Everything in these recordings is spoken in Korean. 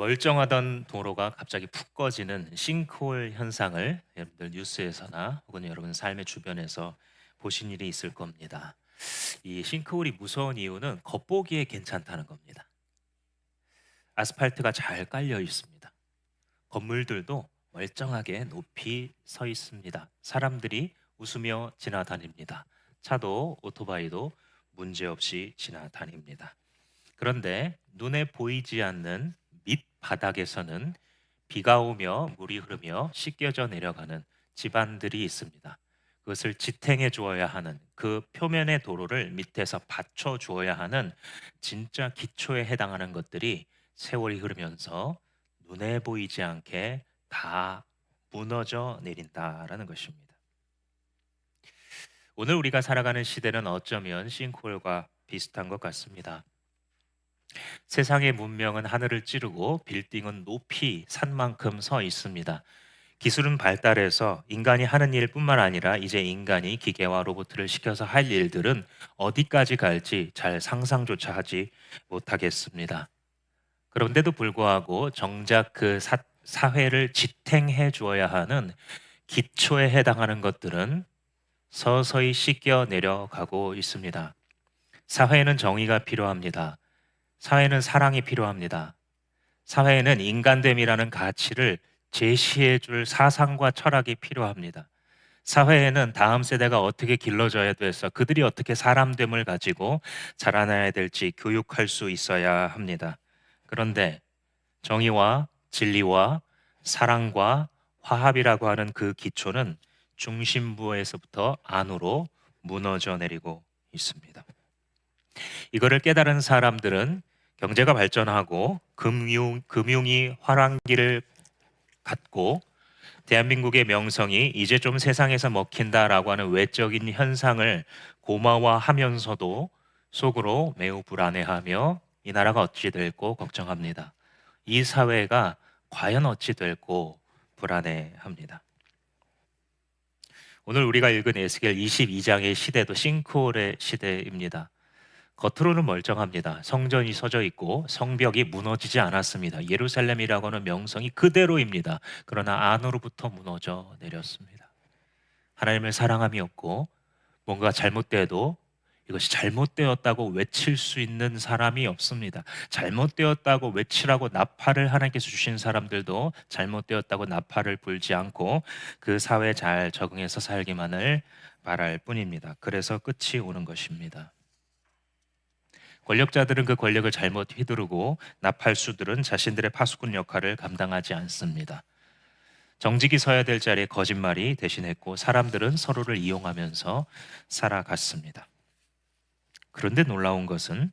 멀쩡하던 도로가 갑자기 푹 꺼지는 싱크홀 현상을 여러분들 뉴스에서나 혹은 여러분 삶의 주변에서 보신 일이 있을 겁니다. 이 싱크홀이 무서운 이유는 겉보기에 괜찮다는 겁니다. 아스팔트가 잘 깔려 있습니다. 건물들도 멀쩡하게 높이 서 있습니다. 사람들이 웃으며 지나다닙니다. 차도 오토바이도 문제없이 지나다닙니다. 그런데 눈에 보이지 않는 밑바닥에서는 비가 오며 물이 흐르며 씻겨져 내려가는 집안들이 있습니다. 그것을 지탱해 주어야 하는, 그 표면의 도로를 밑에서 받쳐 주어야 하는 진짜 기초에 해당하는 것들이 세월이 흐르면서 눈에 보이지 않게 다 무너져 내린다라는 것입니다. 오늘 우리가 살아가는 시대는 어쩌면 싱크홀과 비슷한 것 같습니다. 세상의 문명은 하늘을 찌르고 빌딩은 높이 산만큼 서 있습니다. 기술은 발달해서 인간이 하는 일뿐만 아니라 이제 인간이 기계와 로봇을 시켜서 할 일들은 어디까지 갈지 잘 상상조차 하지 못하겠습니다. 그런데도 불구하고 정작 사회를 지탱해 주어야 하는 기초에 해당하는 것들은 서서히 씻겨 내려가고 있습니다. 사회에는 정의가 필요합니다. 사회는 사랑이 필요합니다. 사회에는 인간됨이라는 가치를 제시해 줄 사상과 철학이 필요합니다. 사회에는 다음 세대가 어떻게 길러져야 돼서 그들이 어떻게 사람됨을 가지고 자라나야 될지 교육할 수 있어야 합니다. 그런데 정의와 진리와 사랑과 화합이라고 하는 그 기초는 중심부에서부터 안으로 무너져 내리고 있습니다. 이거를 깨달은 사람들은 경제가 발전하고 금융이 활황기를 갖고 대한민국의 명성이 이제 좀 세상에서 먹힌다라고 하는 외적인 현상을 고마워하면서도 속으로 매우 불안해하며 이 나라가 어찌 될고 걱정합니다. 이 사회가 과연 어찌 될고 불안해합니다. 오늘 우리가 읽은 에스겔 22장의 시대도 싱크홀의 시대입니다. 겉으로는 멀쩡합니다. 성전이 서져 있고 성벽이 무너지지 않았습니다. 예루살렘이라고 하는 명성이 그대로입니다. 그러나 안으로부터 무너져 내렸습니다. 하나님을 사랑함이 없고 뭔가 잘못돼도 이것이 잘못되었다고 외칠 수 있는 사람이 없습니다. 잘못되었다고 외치라고 나팔을 하나님께서 주신 사람들도 잘못되었다고 나팔을 불지 않고 그 사회에 잘 적응해서 살기만을 바랄 뿐입니다. 그래서 끝이 오는 것입니다. 권력자들은 그 권력을 잘못 휘두르고 나팔수들은 자신들의 파수꾼 역할을 감당하지 않습니다. 정직이 서야 될 자리에 거짓말이 대신했고 사람들은 서로를 이용하면서 살아갔습니다. 그런데 놀라운 것은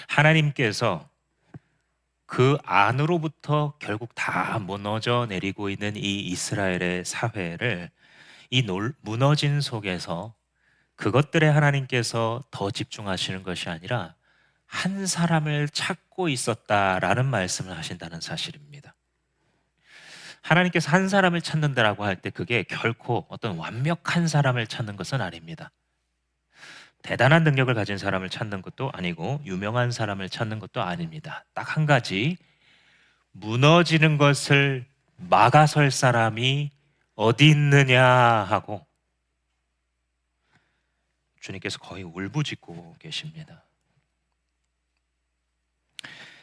하나님께서 그 안으로부터 결국 다 무너져 내리고 있는 이 이스라엘의 사회를 무너진 속에서 그것들에 하나님께서 더 집중하시는 것이 아니라 한 사람을 찾고 있었다라는 말씀을 하신다는 사실입니다. 하나님께서 한 사람을 찾는다라고 할 때 그게 결코 어떤 완벽한 사람을 찾는 것은 아닙니다. 대단한 능력을 가진 사람을 찾는 것도 아니고 유명한 사람을 찾는 것도 아닙니다. 딱 한 가지, 무너지는 것을 막아설 사람이 어디 있느냐 하고 주님께서 거의 울부짖고 계십니다.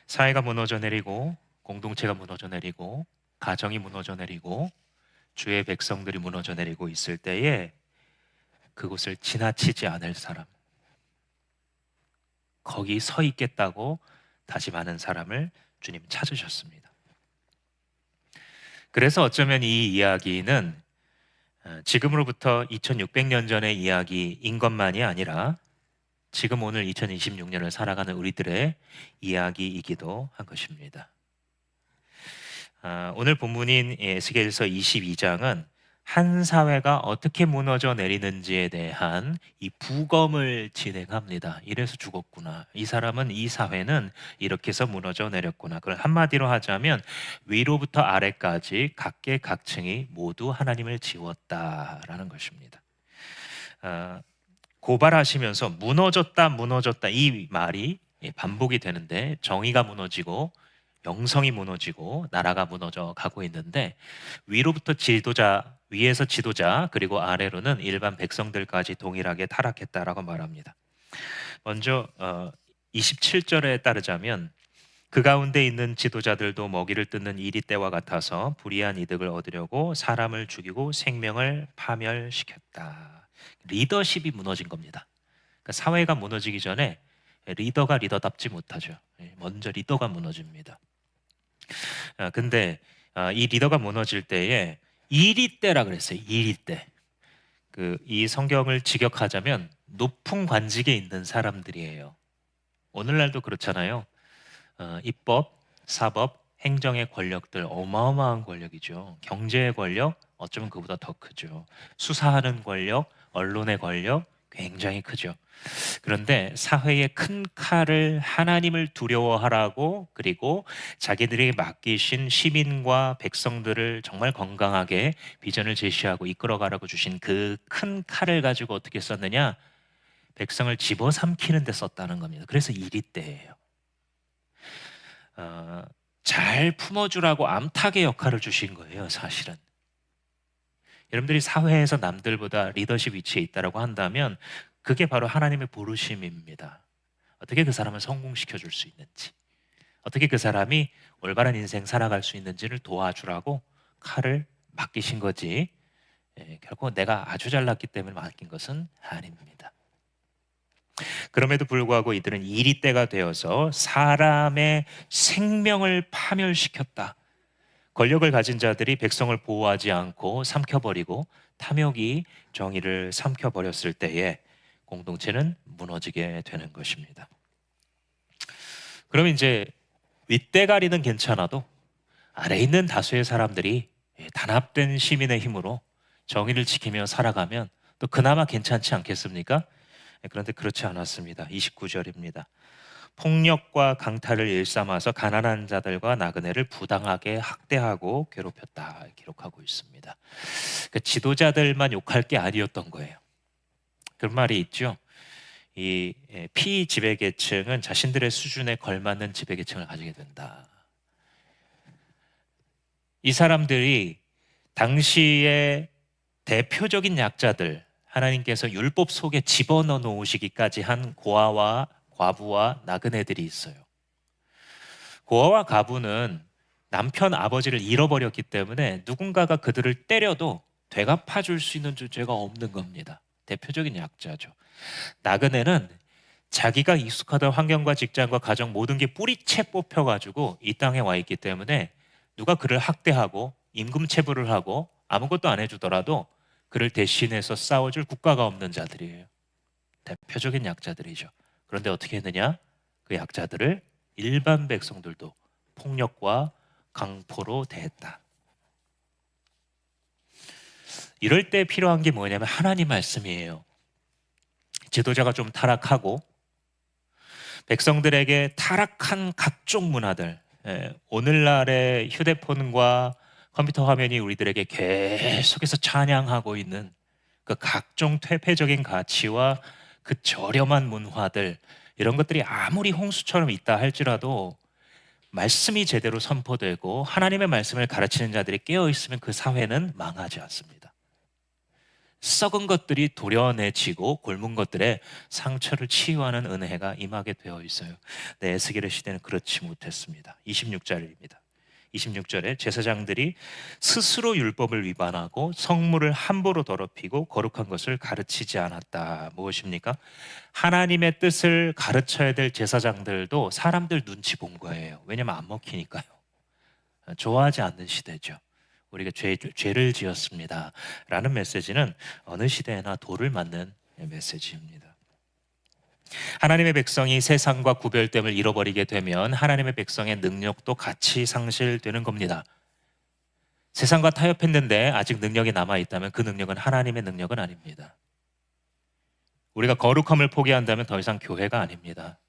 사회가 무너져 내리고 공동체가 무너져 내리고 가정이 무너져 내리고 주의 백성들이 무너져 내리고 있을 때에 그곳을 지나치지 않을 사람, 거기 서 있겠다고 다짐하는 사람을 주님 찾으셨습니다. 그래서 어쩌면 이 이야기는 지금으로부터 2600년 전의 이야기인 것만이 아니라 지금 오늘 2026년을 살아가는 우리들의 이야기이기도 한 것입니다. 오늘 본문인 에스겔서 22장은 한 사회가 어떻게 무너져 내리는지에 대한 이 부검을 진행합니다. 이래서 죽었구나. 이 사람은, 이 사회는 이렇게 해서 무너져 내렸구나. 그걸 한마디로 하자면 위로부터 아래까지 각계각층이 모두 하나님을 지웠다라는 것입니다. 고발하시면서 무너졌다 이 말이 반복이 되는데 정의가 무너지고 영성이 무너지고 나라가 무너져 가고 있는데, 위로부터 지도자, 위에서 지도자, 그리고 아래로는 일반 백성들까지 동일하게 타락했다라고 말합니다. 먼저 27절에 따르자면, 그 가운데 있는 지도자들도 먹이를 뜯는 이리 때와 같아서 불의한 이득을 얻으려고 사람을 죽이고 생명을 파멸시켰다. 리더십이 무너진 겁니다. 그러니까 사회가 무너지기 전에 리더가 리더답지 못하죠. 먼저 리더가 무너집니다. 근데 이 리더가 무너질 때에 이리 때라 그랬어요. 이리 때. 이 성경을 직역하자면 높은 관직에 있는 사람들이에요. 오늘날도 그렇잖아요. 입법, 사법, 행정의 권력들 어마어마한 권력이죠. 경제의 권력 어쩌면 그보다 더 크죠. 수사하는 권력, 언론의 권력 굉장히 크죠. 그런데 사회의 큰 칼을 하나님을 두려워하라고, 그리고 자기들에게 맡기신 시민과 백성들을 정말 건강하게 비전을 제시하고 이끌어가라고 주신 그 큰 칼을 가지고 어떻게 썼느냐? 백성을 집어삼키는 데 썼다는 겁니다. 그래서 이리때예요. 잘 품어주라고 암탉의 역할을 주신 거예요, 사실은. 여러분들이 사회에서 남들보다 리더십 위치에 있다라고 한다면 그게 바로 하나님의 부르심입니다. 어떻게 그 사람을 성공시켜 줄 수 있는지, 어떻게 그 사람이 올바른 인생 살아갈 수 있는지를 도와주라고 칼을 맡기신 거지, 결코 내가 아주 잘났기 때문에 맡긴 것은 아닙니다. 그럼에도 불구하고 이들은 이리 때가 되어서 사람의 생명을 파멸시켰다. 권력을 가진 자들이 백성을 보호하지 않고 삼켜버리고 탐욕이 정의를 삼켜버렸을 때에 공동체는 무너지게 되는 것입니다. 그럼 이제 윗대가리는 괜찮아도 아래 있는 다수의 사람들이 단합된 시민의 힘으로 정의를 지키며 살아가면 또 그나마 괜찮지 않겠습니까? 그런데 그렇지 않았습니다. 29절입니다. 폭력과 강탈을 일삼아서 가난한 자들과 나그네를 부당하게 학대하고 괴롭혔다 기록하고 있습니다. 그러니까 지도자들만 욕할 게 아니었던 거예요. 그런 말이 있죠. 이 피지배계층은 자신들의 수준에 걸맞는 지배계층을 가지게 된다. 이 사람들이 당시의 대표적인 약자들, 하나님께서 율법 속에 집어넣어 놓으시기까지 한 고아와 과부와 나그네들이 있어요. 고아와 과부는 남편 아버지를 잃어버렸기 때문에 누군가가 그들을 때려도 되갚아 줄 수 있는 존재가 없는 겁니다. 대표적인 약자죠. 나그네는 자기가 익숙하던 환경과 직장과 가정 모든 게 뿌리채 뽑혀가지고 이 땅에 와 있기 때문에 누가 그를 학대하고 임금체불을 하고 아무것도 안 해주더라도 그를 대신해서 싸워줄 국가가 없는 자들이에요. 대표적인 약자들이죠. 그런데 어떻게 했느냐? 그 약자들을 일반 백성들도 폭력과 강포로 대했다. 이럴 때 필요한 게 뭐냐면 하나님 말씀이에요. 지도자가 좀 타락하고 백성들에게 타락한 각종 문화들, 오늘날의 휴대폰과 컴퓨터 화면이 우리들에게 계속해서 찬양하고 있는 그 각종 퇴폐적인 가치와 그 저렴한 문화들, 이런 것들이 아무리 홍수처럼 있다 할지라도 말씀이 제대로 선포되고 하나님의 말씀을 가르치는 자들이 깨어있으면 그 사회는 망하지 않습니다. 썩은 것들이 도려내지고 곪은 것들에 상처를 치유하는 은혜가 임하게 되어 있어요. 네, 에스겔의 시대는 그렇지 못했습니다. 26절입니다. 26절에 제사장들이 스스로 율법을 위반하고 성물을 함부로 더럽히고 거룩한 것을 가르치지 않았다. 무엇입니까? 하나님의 뜻을 가르쳐야 될 제사장들도 사람들 눈치 본 거예요. 왜냐면 안 먹히니까요. 좋아하지 않는 시대죠. 우리가 죄를 지었습니다 라는 메시지는 어느 시대에나 돌을 맞는 메시지입니다. 하나님의 백성이 세상과 구별됨을 잃어버리게 되면 하나님의 백성의 능력도 같이 상실되는 겁니다. 세상과 타협했는데 아직 능력이 남아있다면 그 능력은 하나님의 능력은 아닙니다. 우리가 거룩함을 포기한다면 더 이상 교회가 아닙니다.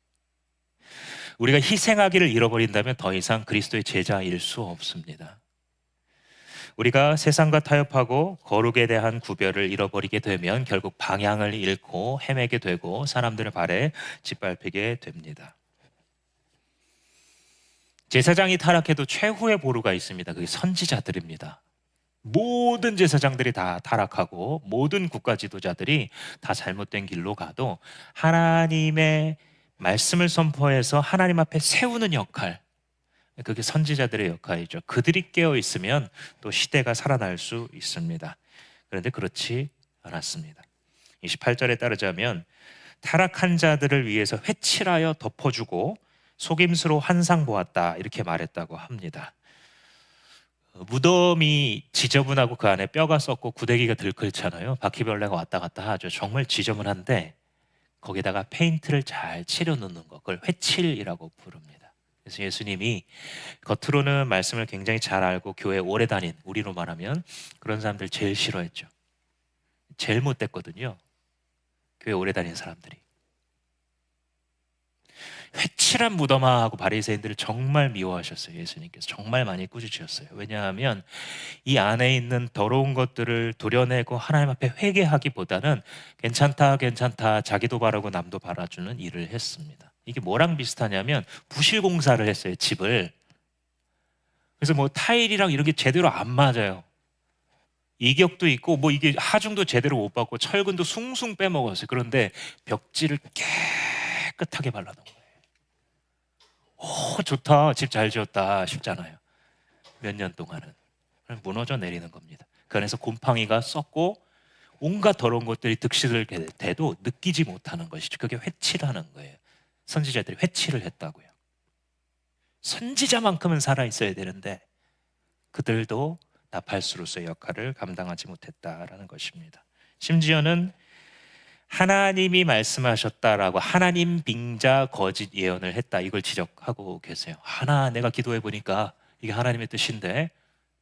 우리가 희생하기를 잃어버린다면 더 이상 그리스도의 제자일 수 없습니다. 우리가 세상과 타협하고 거룩에 대한 구별을 잃어버리게 되면 결국 방향을 잃고 헤매게 되고 사람들의 발에 짓밟히게 됩니다. 제사장이 타락해도 최후의 보루가 있습니다. 그게 선지자들입니다. 모든 제사장들이 다 타락하고 모든 국가 지도자들이 다 잘못된 길로 가도 하나님의 말씀을 선포해서 하나님 앞에 세우는 역할, 그게 선지자들의 역할이죠. 그들이 깨어 있으면 또 시대가 살아날 수 있습니다. 그런데 그렇지 않았습니다. 28절에 따르자면 타락한 자들을 위해서 회칠하여 덮어주고 속임수로 환상 보았다, 이렇게 말했다고 합니다. 무덤이 지저분하고 그 안에 뼈가 썩고 구데기가 들끓잖아요. 바퀴벌레가 왔다 갔다 하죠. 정말 지저분한데 거기다가 페인트를 잘 칠해 놓는 거, 그걸 회칠이라고 부릅니다. 그래서 예수님이 겉으로는 말씀을 굉장히 잘 알고 교회 오래 다닌, 우리로 말하면 그런 사람들 제일 싫어했죠. 제일 못됐거든요, 교회 오래 다닌 사람들이. 회칠한 무덤하고 바리새인들을 정말 미워하셨어요. 예수님께서 정말 많이 꾸짖으셨어요. 왜냐하면 이 안에 있는 더러운 것들을 도려내고 하나님 앞에 회개하기보다는 괜찮다 괜찮다 자기도 바라고 남도 바라주는 일을 했습니다. 이게 뭐랑 비슷하냐면 부실공사를 했어요, 집을. 그래서 뭐 타일이랑 이런 게 제대로 안 맞아요. 이격도 있고 뭐 이게 하중도 제대로 못 받고 철근도 숭숭 빼먹었어요. 그런데 벽지를 깨끗하게 발라놓은 거예요. 오, 좋다, 집 잘 지었다 싶잖아요. 몇 년 동안은 무너져 내리는 겁니다. 그 안에서 곰팡이가 썩고 온갖 더러운 것들이 득실을 대도 느끼지 못하는 것이죠. 그게 회칠하는 거예요. 선지자들이 회칠을 했다고요. 선지자만큼은 살아있어야 되는데 그들도 나팔수로서의 역할을 감당하지 못했다라는 것입니다. 심지어는 하나님이 말씀하셨다라고 하나님 빙자 거짓 예언을 했다, 이걸 지적하고 계세요. 내가 기도해 보니까 이게 하나님의 뜻인데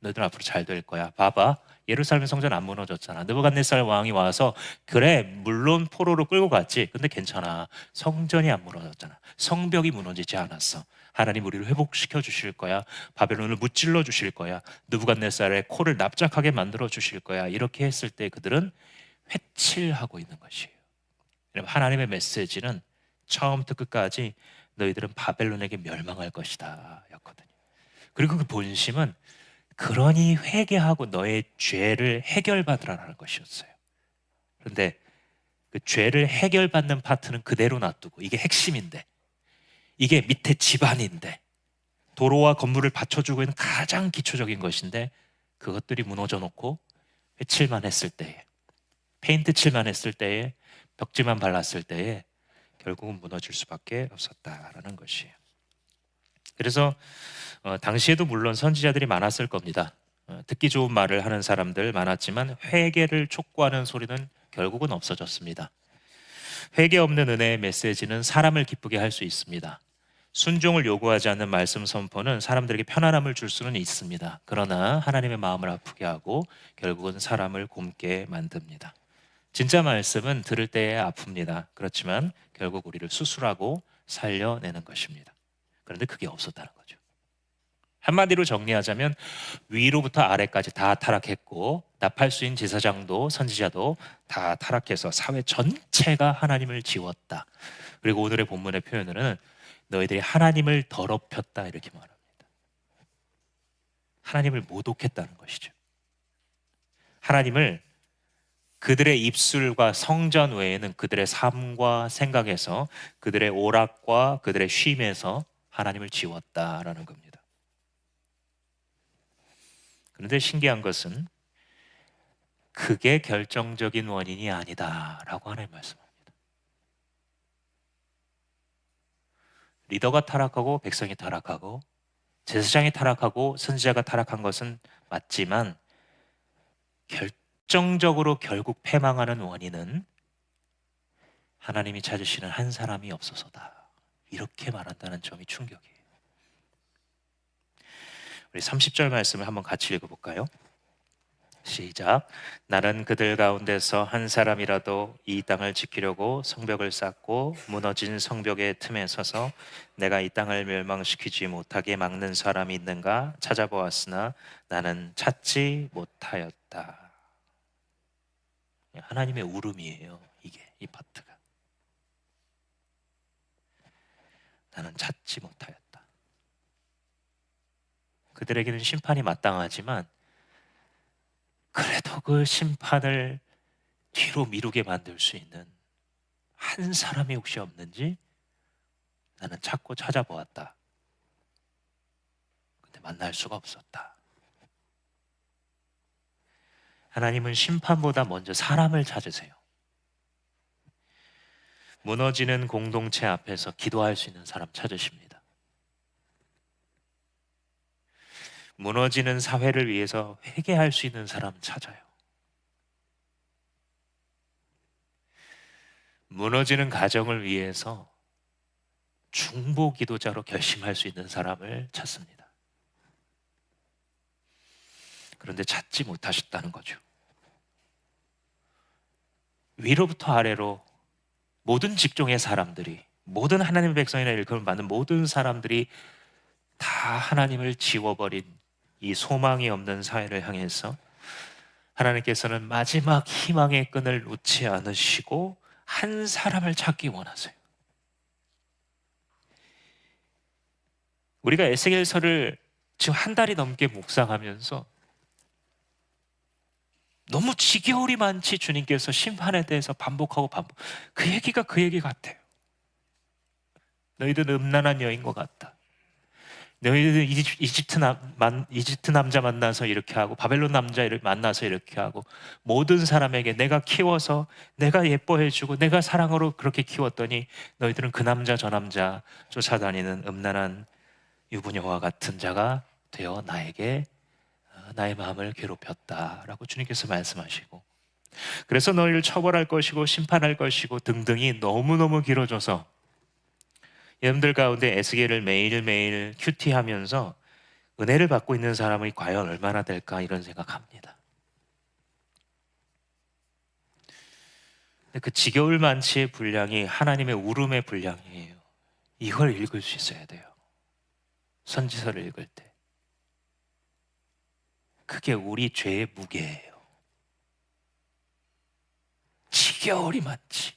너희들 앞으로 잘 될 거야. 봐봐, 예루살렘 성전 안 무너졌잖아. 느부갓네살 왕이 와서 그래 물론 포로로 끌고 갔지, 근데 괜찮아, 성전이 안 무너졌잖아. 성벽이 무너지지 않았어. 하나님 우리를 회복시켜 주실 거야. 바벨론을 무찔러 주실 거야. 느부갓네살의 코를 납작하게 만들어 주실 거야. 이렇게 했을 때 그들은 회칠하고 있는 것이에요. 여러분, 하나님의 메시지는 처음부터 끝까지 너희들은 바벨론에게 멸망할 것이다 였거든요. 그리고 그 본심은 그러니 회개하고 너의 죄를 해결받으라는 것이었어요. 그런데 그 죄를 해결받는 파트는 그대로 놔두고, 이게 핵심인데, 이게 밑에 집안인데, 도로와 건물을 받쳐주고 있는 가장 기초적인 것인데 그것들이 무너져 놓고 회칠만 했을 때에, 페인트 칠만 했을 때에, 벽지만 발랐을 때에 결국은 무너질 수밖에 없었다라는 것이에요. 그래서 당시에도 물론 선지자들이 많았을 겁니다. 듣기 좋은 말을 하는 사람들 많았지만 회개를 촉구하는 소리는 결국은 없어졌습니다. 회개 없는 은혜의 메시지는 사람을 기쁘게 할 수 있습니다. 순종을 요구하지 않는 말씀 선포는 사람들에게 편안함을 줄 수는 있습니다. 그러나 하나님의 마음을 아프게 하고 결국은 사람을 곪게 만듭니다. 진짜 말씀은 들을 때에 아픕니다. 그렇지만 결국 우리를 수술하고 살려내는 것입니다. 그런데 그게 없었다는 거죠. 한마디로 정리하자면 위로부터 아래까지 다 타락했고 나팔수인 제사장도 선지자도 다 타락해서 사회 전체가 하나님을 지웠다. 그리고 오늘의 본문의 표현으로는 너희들이 하나님을 더럽혔다, 이렇게 말합니다. 하나님을 모독했다는 것이죠. 하나님을 그들의 입술과 성전 외에는 그들의 삶과 생각에서, 그들의 오락과 그들의 쉼에서 하나님을 지웠다라는 겁니다. 그런데 신기한 것은 그게 결정적인 원인이 아니다라고 하나님 말씀합니다. 리더가 타락하고 백성이 타락하고 제사장이 타락하고 선지자가 타락한 것은 맞지만 결정적으로 결국 패망하는 원인은 하나님이 찾으시는 한 사람이 없어서다, 이렇게 말한다는 점이 충격이에요. 우리 30절 말씀을 한번 같이 읽어볼까요? 시작. 나는 그들 가운데서 한 사람이라도 이 땅을 지키려고 성벽을 쌓고 무너진 성벽의 틈에 서서 내가 이 땅을 멸망시키지 못하게 막는 사람이 있는가 찾아보았으나 나는 찾지 못하였다. 하나님의 울음이에요, 이게, 이 파트가. 나는 찾지 못하였다. 그들에게는 심판이 마땅하지만 그래도 그 심판을 뒤로 미루게 만들 수 있는 한 사람이 혹시 없는지 나는 찾고 찾아보았다. 근데 만날 수가 없었다. 하나님은 심판보다 먼저 사람을 찾으세요. 무너지는 공동체 앞에서 기도할 수 있는 사람 찾으십니다. 무너지는 사회를 위해서 회개할 수 있는 사람 찾아요. 무너지는 가정을 위해서 중보 기도자로 결심할 수 있는 사람을 찾습니다. 그런데 찾지 못하셨다는 거죠. 위로부터 아래로 모든 직종의 사람들이, 모든 하나님의 백성이나 일컬음 받는 모든 사람들이 다 하나님을 지워버린 이 소망이 없는 사회를 향해서 하나님께서는 마지막 희망의 끈을 놓지 않으시고 한 사람을 찾기 원하세요. 우리가 에스겔서를 지금 한 달이 넘게 묵상하면서 너무 지겨울이 많지. 주님께서 심판에 대해서 반복하고 그 얘기가 그 얘기 같아요. 너희들 음란한 여인과 같다. 너희들 이집트 남자 만나서 이렇게 하고 바벨론 남자 만나서 이렇게 하고 모든 사람에게 내가 키워서 내가 예뻐해주고 내가 사랑으로 그렇게 키웠더니 너희들은 그 남자 저 남자 쫓아다니는 음란한 유부녀와 같은 자가 되어 나에게 나의 마음을 괴롭혔다라고 주님께서 말씀하시고, 그래서 너희를 처벌할 것이고 심판할 것이고 등등이 너무너무 길어져서 여러분들 가운데 에스겔을 매일매일 큐티하면서 은혜를 받고 있는 사람이 과연 얼마나 될까 이런 생각합니다. 근데 그 지겨울 만치의 분량이 하나님의 울음의 분량이에요. 이걸 읽을 수 있어야 돼요. 선지서를 읽을 때. 그게 우리 죄의 무게예요. 지겨울이 많지,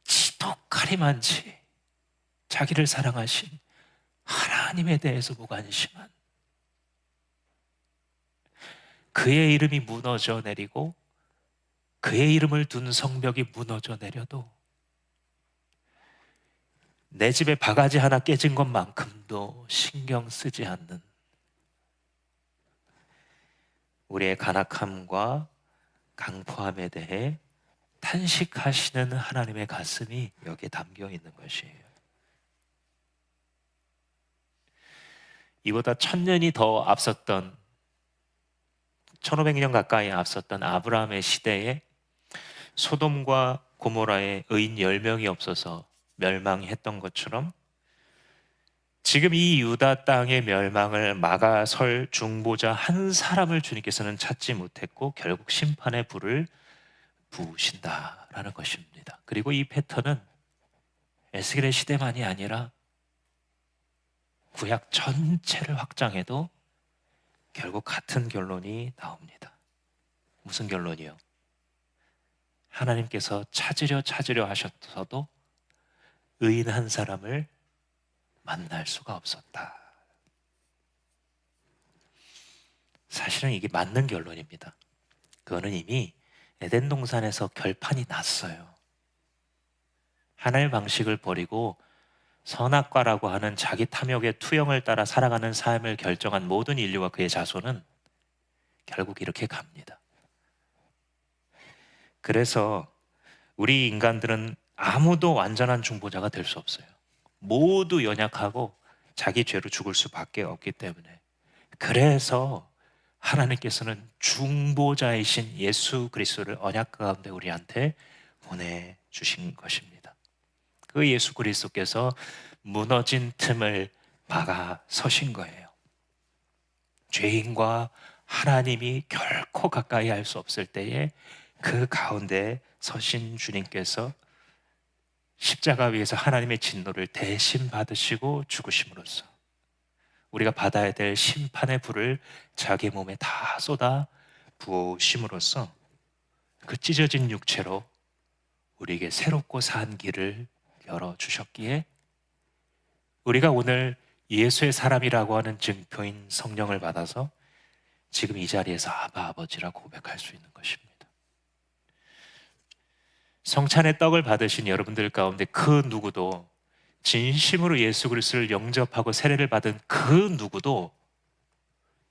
지독하리 많지, 자기를 사랑하신 하나님에 대해서 무관심한, 그의 이름이 무너져 내리고 그의 이름을 둔 성벽이 무너져 내려도 내 집에 바가지 하나 깨진 것만큼도 신경 쓰지 않는 우리의 간악함과 강포함에 대해 탄식하시는 하나님의 가슴이 여기에 담겨 있는 것이에요. 이보다 1000년이 더 앞섰던, 1500년 가까이 앞섰던 아브라함의 시대에 소돔과 고모라에 의인 10명이 없어서 멸망했던 것처럼 지금 이 유다 땅의 멸망을 막아설 중보자 한 사람을 주님께서는 찾지 못했고 결국 심판의 불을 부으신다라는 것입니다. 그리고 이 패턴은 에스겔의 시대만이 아니라 구약 전체를 확장해도 결국 같은 결론이 나옵니다. 무슨 결론이요? 하나님께서 찾으려 하셨어도 의인 한 사람을 만날 수가 없었다. 사실은 이게 맞는 결론입니다. 그거는 이미 에덴 동산에서 결판이 났어요. 하나의 방식을 버리고 선악과라고 하는 자기 탐욕의 투영을 따라 살아가는 삶을 결정한 모든 인류와 그의 자손은 결국 이렇게 갑니다. 그래서 우리 인간들은 아무도 완전한 중보자가 될 수 없어요. 모두 연약하고 자기 죄로 죽을 수밖에 없기 때문에, 그래서 하나님께서는 중보자이신 예수 그리스도를 언약 가운데 우리한테 보내주신 것입니다. 그 예수 그리스도께서 무너진 틈을 막아 서신 거예요. 죄인과 하나님이 결코 가까이 할 수 없을 때에 그 가운데 서신 주님께서 십자가 위에서 하나님의 진노를 대신 받으시고 죽으심으로써 우리가 받아야 될 심판의 불을 자기 몸에 다 쏟아 부으심으로써 그 찢어진 육체로 우리에게 새롭고 산 길을 열어주셨기에 우리가 오늘 예수의 사람이라고 하는 증표인 성령을 받아서 지금 이 자리에서 아바 아버지라고 고백할 수 있는 것입니다. 성찬의 떡을 받으신 여러분들 가운데 그 누구도, 진심으로 예수 그리스도를 영접하고 세례를 받은 그 누구도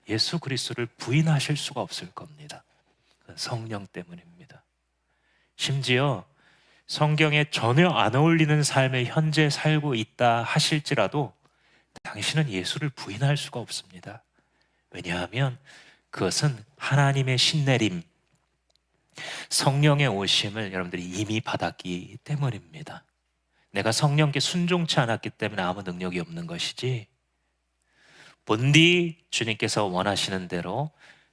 예수 그리스도를 부인하실 수가 없을 겁니다. 성령 때문입니다. 심지어 성경에 전혀 안 어울리는 삶에 현재 살고 있다 하실지라도 당신은 예수를 부인할 수가 없습니다. 왜냐하면 그것은 하나님의 신내림, 성령의 오심을 여러분들이 이미 받았기 때문입니다. 내가 성령께 순종치 않았기 때문에 아무 능력이 없는 것이지, 본디 주님께서 원하시는 대로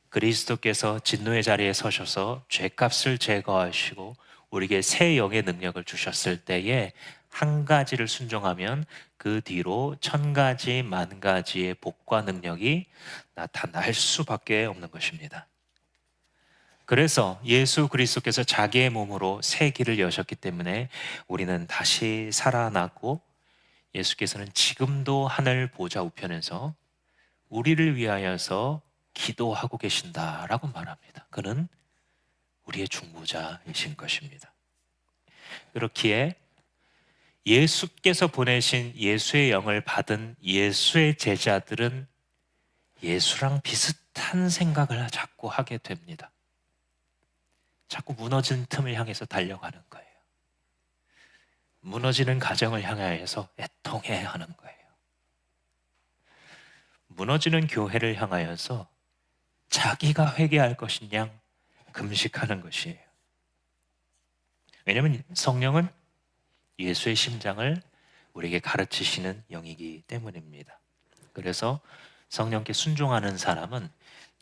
그리스도께서 진노의 자리에 서셔서 죄값을 제거하시고 우리에게 새 영의 능력을 주셨을 때에 한 가지를 순종하면 그 뒤로 1000가지 만 가지의 복과 능력이 나타날 수밖에 없는 것입니다. 그래서 예수 그리스도께서 자기의 몸으로 새 길을 여셨기 때문에 우리는 다시 살아났고, 예수께서는 지금도 하늘 보좌 우편에서 우리를 위하여서 기도하고 계신다라고 말합니다. 그는 우리의 중보자이신 것입니다. 그렇기에 예수께서 보내신 예수의 영을 받은 예수의 제자들은 예수랑 비슷한 생각을 자꾸 하게 됩니다. 자꾸 무너진 틈을 향해서 달려가는 거예요. 무너지는 가정을 향하여서 애통해 하는 거예요. 무너지는 교회를 향하여서 자기가 회개할 것인 양 금식하는 것이에요. 왜냐하면 성령은 예수의 심장을 우리에게 가르치시는 영이기 때문입니다. 그래서 성령께 순종하는 사람은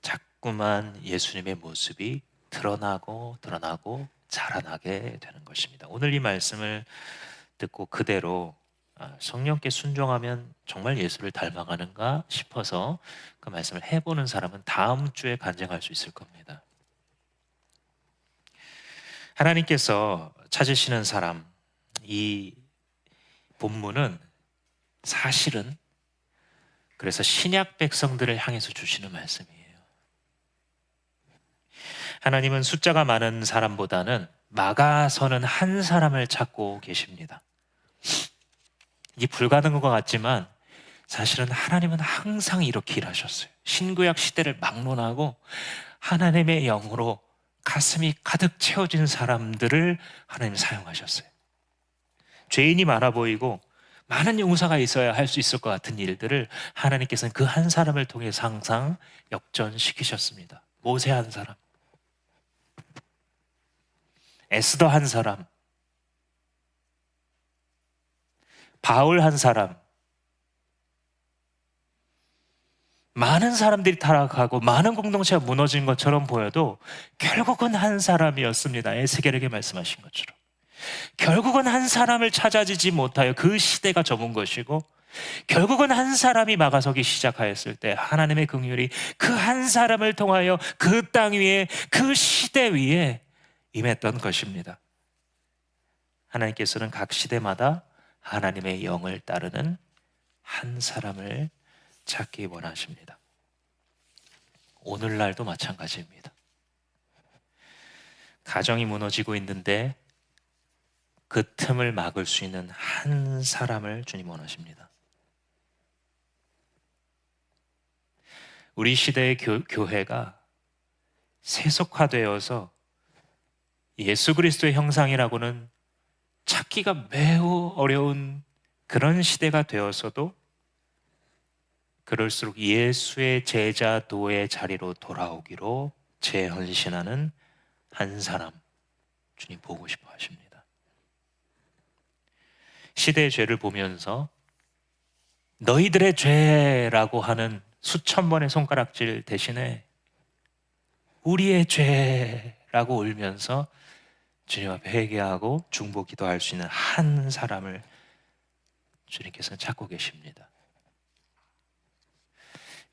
자꾸만 예수님의 모습이 드러나고 자라나게 되는 것입니다. 오늘 이 말씀을 듣고 그대로 성령께 순종하면 정말 예수를 닮아가는가 싶어서 그 말씀을 해보는 사람은 다음 주에 간증할 수 있을 겁니다. 하나님께서 찾으시는 사람, 이 본문은 사실은 그래서 신약 백성들을 향해서 주시는 말씀이에요. 하나님은 숫자가 많은 사람보다는 막아서는 한 사람을 찾고 계십니다. 이게 불가능한 것 같지만 사실은 하나님은 항상 이렇게 일하셨어요. 신구약 시대를 막론하고 하나님의 영으로 가슴이 가득 채워진 사람들을 하나님 사용하셨어요. 죄인이 많아 보이고 많은 용사가 있어야 할 수 있을 것 같은 일들을 하나님께서는 그 한 사람을 통해서 항상 역전시키셨습니다. 모세 한 사람, 에스더 한 사람, 바울 한 사람, 많은 사람들이 타락하고 많은 공동체가 무너진 것처럼 보여도 결국은 한 사람이었습니다. 에스겔에게 말씀하신 것처럼. 결국은 한 사람을 찾아지지 못하여 그 시대가 접은 것이고, 결국은 한 사람이 막아서기 시작하였을 때 하나님의 긍휼이 그 한 사람을 통하여 그 땅 위에, 그 시대 위에 임했던 것입니다. 하나님께서는 각 시대마다 하나님의 영을 따르는 한 사람을 찾기 원하십니다. 오늘날도 마찬가지입니다. 가정이 무너지고 있는데 그 틈을 막을 수 있는 한 사람을 주님 원하십니다. 우리 시대의 교회가 세속화되어서 예수 그리스도의 형상이라고는 찾기가 매우 어려운 그런 시대가 되어서도 그럴수록 예수의 제자도의 자리로 돌아오기로 재헌신하는 한 사람, 주님 보고 싶어 하십니다. 시대의 죄를 보면서 너희들의 죄라고 하는 수천 번의 손가락질 대신에 우리의 죄라고 울면서 주님 앞에 회개하고 중보 기도할 수 있는 한 사람을 주님께서는 찾고 계십니다.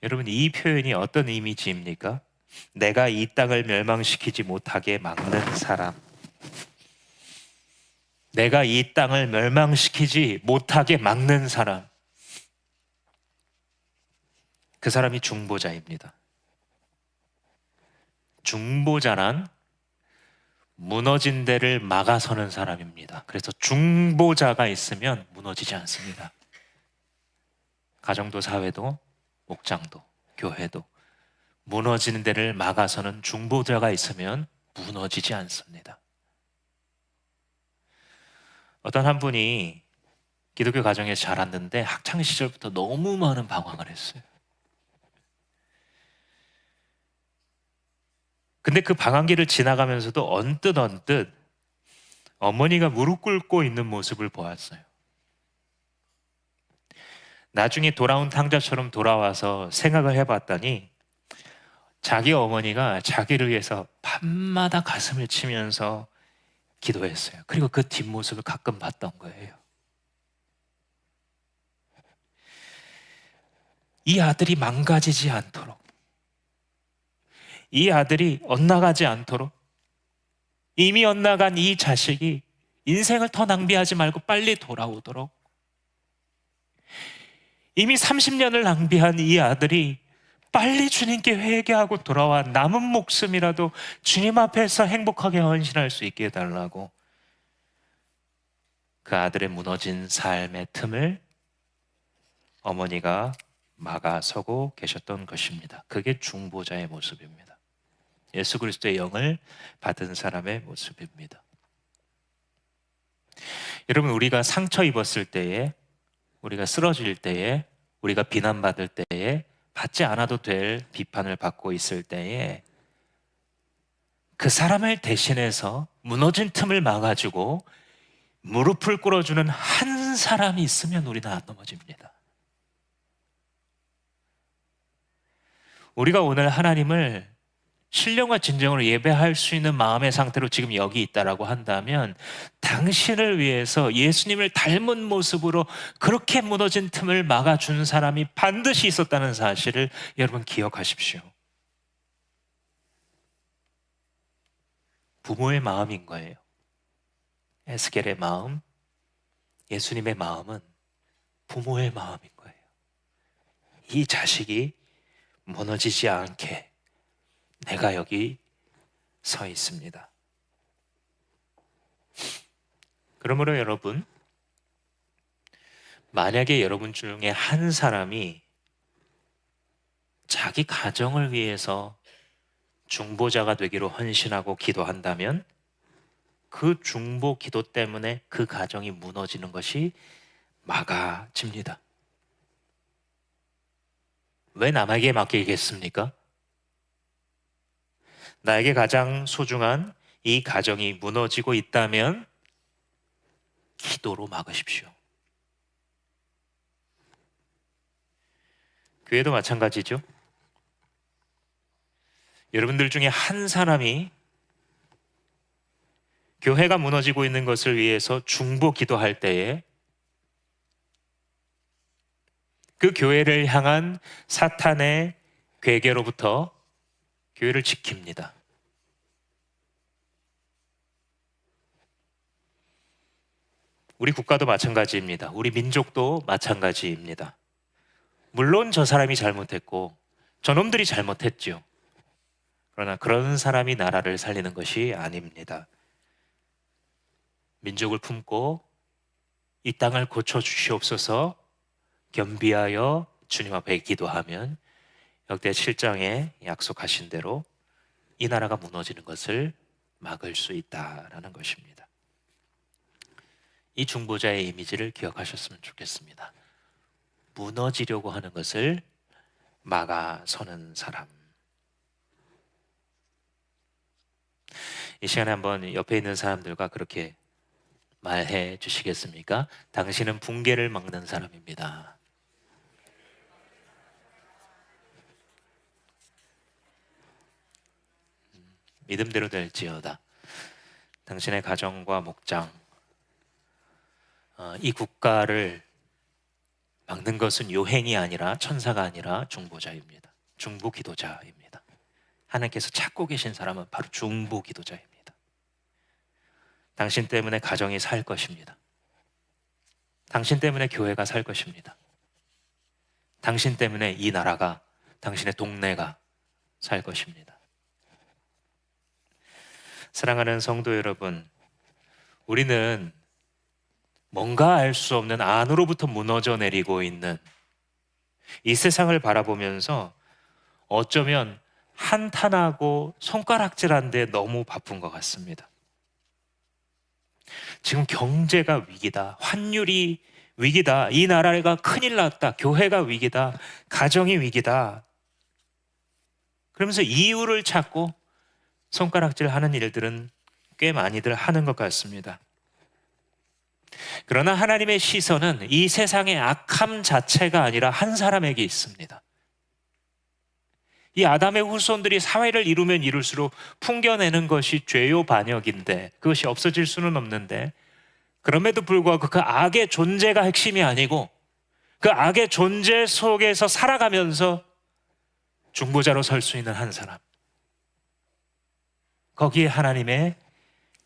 여러분, 이 표현이 어떤 이미지입니까? 내가 이 땅을 멸망시키지 못하게 막는 사람. 내가 이 땅을 멸망시키지 못하게 막는 사람. 그 사람이 중보자입니다. 중보자란 무너진 데를 막아서는 사람입니다. 그래서 중보자가 있으면 무너지지 않습니다. 가정도 사회도 목장도 교회도 무너지는 데를 막아서는 중보자가 있으면 무너지지 않습니다. 어떤 한 분이 기독교 가정에서 자랐는데 학창 시절부터 너무 많은 방황을 했어요. 근데 그 방황기를 지나가면서도 언뜻 어머니가 무릎 꿇고 있는 모습을 보았어요. 나중에 돌아온 탕자처럼 돌아와서 생각을 해봤더니 자기 어머니가 자기를 위해서 밤마다 가슴을 치면서 기도했어요. 그리고 그 뒷모습을 가끔 봤던 거예요. 이 아들이 망가지지 않도록, 이 아들이 엇나가지 않도록, 이미 엇나간 이 자식이 인생을 더 낭비하지 말고 빨리 돌아오도록, 이미 30년을 낭비한 이 아들이 빨리 주님께 회개하고 돌아와 남은 목숨이라도 주님 앞에서 행복하게 헌신할 수 있게 해달라고 그 아들의 무너진 삶의 틈을 어머니가 막아서고 계셨던 것입니다. 그게 중보자의 모습입니다. 예수 그리스도의 영을 받은 사람의 모습입니다. 여러분, 우리가 상처 입었을 때에, 우리가 쓰러질 때에, 우리가 비난받을 때에, 받지 않아도 될 비판을 받고 있을 때에 그 사람을 대신해서 무너진 틈을 막아주고 무릎을 꿇어주는 한 사람이 있으면 우리는 안 넘어집니다. 우리가 오늘 하나님을 신령과 진정으로 예배할 수 있는 마음의 상태로 지금 여기 있다라고 한다면 당신을 위해서 예수님을 닮은 모습으로 그렇게 무너진 틈을 막아준 사람이 반드시 있었다는 사실을 여러분 기억하십시오. 부모의 마음인 거예요. 에스겔의 마음, 예수님의 마음은 부모의 마음인 거예요. 이 자식이 무너지지 않게 내가 여기 서 있습니다. 그러므로 여러분, 만약에 여러분 중에 한 사람이 자기 가정을 위해서 중보자가 되기로 헌신하고 기도한다면 그 중보 기도 때문에 그 가정이 무너지는 것이 막아집니다. 왜 남에게 맡기겠습니까? 나에게 가장 소중한 이 가정이 무너지고 있다면 기도로 막으십시오. 교회도 마찬가지죠. 여러분들 중에 한 사람이 교회가 무너지고 있는 것을 위해서 중보 기도할 때에 그 교회를 향한 사탄의 괴계로부터 교회를 지킵니다. 우리 국가도 마찬가지입니다. 우리 민족도 마찬가지입니다. 물론 저 사람이 잘못했고 저놈들이 잘못했죠. 그러나 그런 사람이 나라를 살리는 것이 아닙니다. 민족을 품고 이 땅을 고쳐주시옵소서 겸비하여 주님 앞에 기도하면 역대 7장에 약속하신 대로 이 나라가 무너지는 것을 막을 수 있다라는 것입니다. 이 중보자의 이미지를 기억하셨으면 좋겠습니다. 무너지려고 하는 것을 막아서는 사람. 이 시간에 한번 옆에 있는 사람들과 그렇게 말해 주시겠습니까? 당신은 붕괴를 막는 사람입니다. 믿음대로 될지어다. 당신의 가정과 목장, 이 국가를 막는 것은 요행이 아니라 천사가 아니라 중보자입니다. 중보 기도자입니다. 하나님께서 찾고 계신 사람은 바로 중보 기도자입니다. 당신 때문에 가정이 살 것입니다. 당신 때문에 교회가 살 것입니다. 당신 때문에 이 나라가 당신의 동네가 살 것입니다. 사랑하는 성도 여러분, 우리는 뭔가 알 수 없는 안으로부터 무너져 내리고 있는 이 세상을 바라보면서 어쩌면 한탄하고 손가락질한 데 너무 바쁜 것 같습니다. 지금 경제가 위기다, 환율이 위기다, 이 나라가 큰일 났다, 교회가 위기다, 가정이 위기다, 그러면서 이유를 찾고 손가락질 하는 일들은 꽤 많이들 하는 것 같습니다. 그러나 하나님의 시선은 이 세상의 악함 자체가 아니라 한 사람에게 있습니다. 이 아담의 후손들이 사회를 이루면 이룰수록 풍겨내는 것이 죄요 반역인데, 그것이 없어질 수는 없는데, 그럼에도 불구하고 그 악의 존재가 핵심이 아니고 그 악의 존재 속에서 살아가면서 중보자로 설 수 있는 한 사람, 거기에 하나님의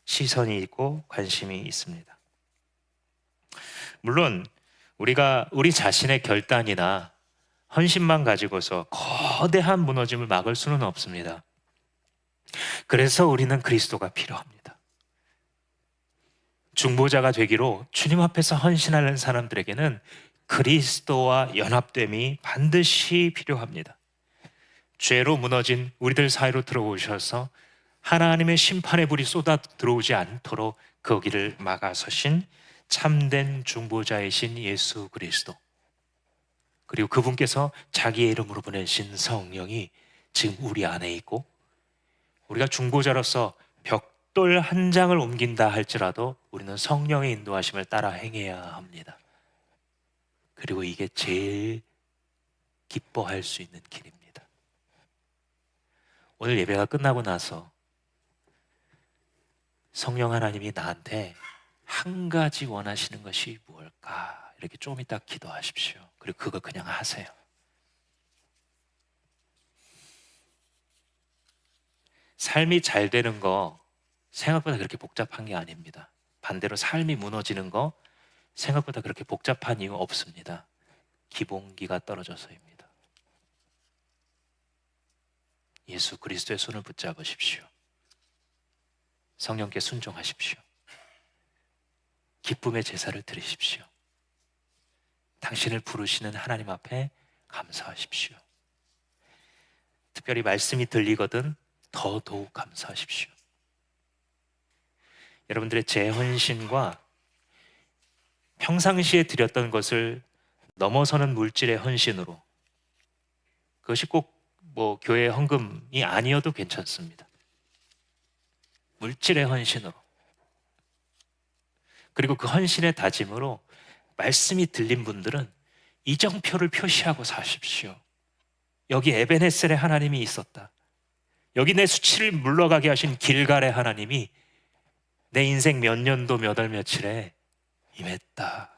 시선이 있고 관심이 있습니다. 물론 우리가 우리 자신의 결단이나 헌신만 가지고서 거대한 무너짐을 막을 수는 없습니다. 그래서 우리는 그리스도가 필요합니다. 중보자가 되기로 주님 앞에서 헌신하는 사람들에게는 그리스도와 연합됨이 반드시 필요합니다. 죄로 무너진 우리들 사이로 들어오셔서 하나님의 심판의 불이 쏟아 들어오지 않도록 거기를 막아서신 참된 중보자이신 예수 그리스도, 그리고 그분께서 자기의 이름으로 보내신 성령이 지금 우리 안에 있고, 우리가 중보자로서 벽돌 한 장을 옮긴다 할지라도 우리는 성령의 인도하심을 따라 행해야 합니다. 그리고 이게 제일 기뻐할 수 있는 길입니다. 오늘 예배가 끝나고 나서 성령 하나님이 나한테 한 가지 원하시는 것이 무엇일까? 이렇게 좀 이따 기도하십시오. 그리고 그거 그냥 하세요. 삶이 잘 되는 거 생각보다 그렇게 복잡한 게 아닙니다. 반대로 삶이 무너지는 거 생각보다 그렇게 복잡한 이유 없습니다. 기본기가 떨어져서입니다. 예수 그리스도의 손을 붙잡으십시오. 성령께 순종하십시오. 기쁨의 제사를 드리십시오. 당신을 부르시는 하나님 앞에 감사하십시오. 특별히 말씀이 들리거든 더더욱 감사하십시오. 여러분들의 재헌신과 평상시에 드렸던 것을 넘어서는 물질의 헌신으로, 그것이 꼭 교회 헌금이 아니어도 괜찮습니다. 물질의 헌신으로, 그리고 그 헌신의 다짐으로 말씀이 들린 분들은 이정표를 표시하고 사십시오. 여기 에베네셀의 하나님이 있었다. 여기 내 수치를 물러가게 하신 길갈의 하나님이 내 인생 몇 년도 몇 월 며칠에 임했다.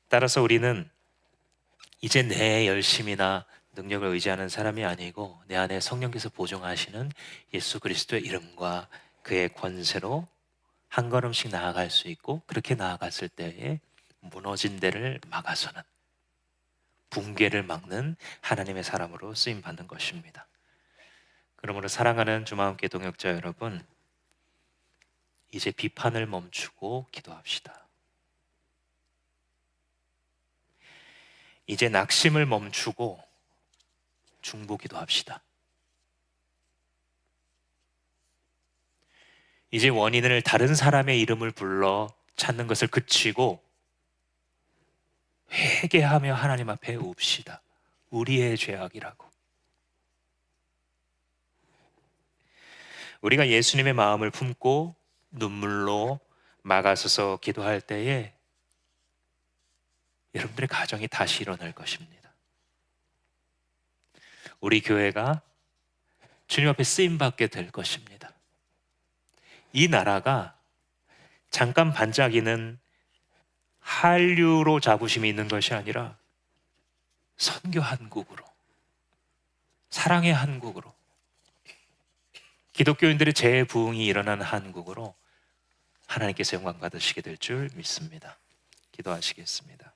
따라서 우리는 이제 내 열심이나 능력을 의지하는 사람이 아니고 내 안에 성령께서 보존하시는 예수 그리스도의 이름과 그의 권세로 한 걸음씩 나아갈 수 있고, 그렇게 나아갔을 때에 무너진 데를 막아서는, 붕괴를 막는 하나님의 사람으로 쓰임받는 것입니다. 그러므로 사랑하는 주마음교회 동역자 여러분, 이제 비판을 멈추고 기도합시다. 이제 낙심을 멈추고 중보 기도합시다. 이제 원인을 다른 사람의 이름을 불러 찾는 것을 그치고 회개하며 하나님 앞에 웁시다. 우리의 죄악이라고. 우리가 예수님의 마음을 품고 눈물로 막아서서 기도할 때에 여러분들의 가정이 다시 일어날 것입니다. 우리 교회가 주님 앞에 쓰임받게 될 것입니다. 이 나라가 잠깐 반짝이는 한류로 자부심이 있는 것이 아니라 선교 한국으로, 사랑의 한국으로, 기독교인들의 재부흥이 일어나는 한국으로 하나님께서 영광 받으시게 될 줄 믿습니다. 기도하시겠습니다.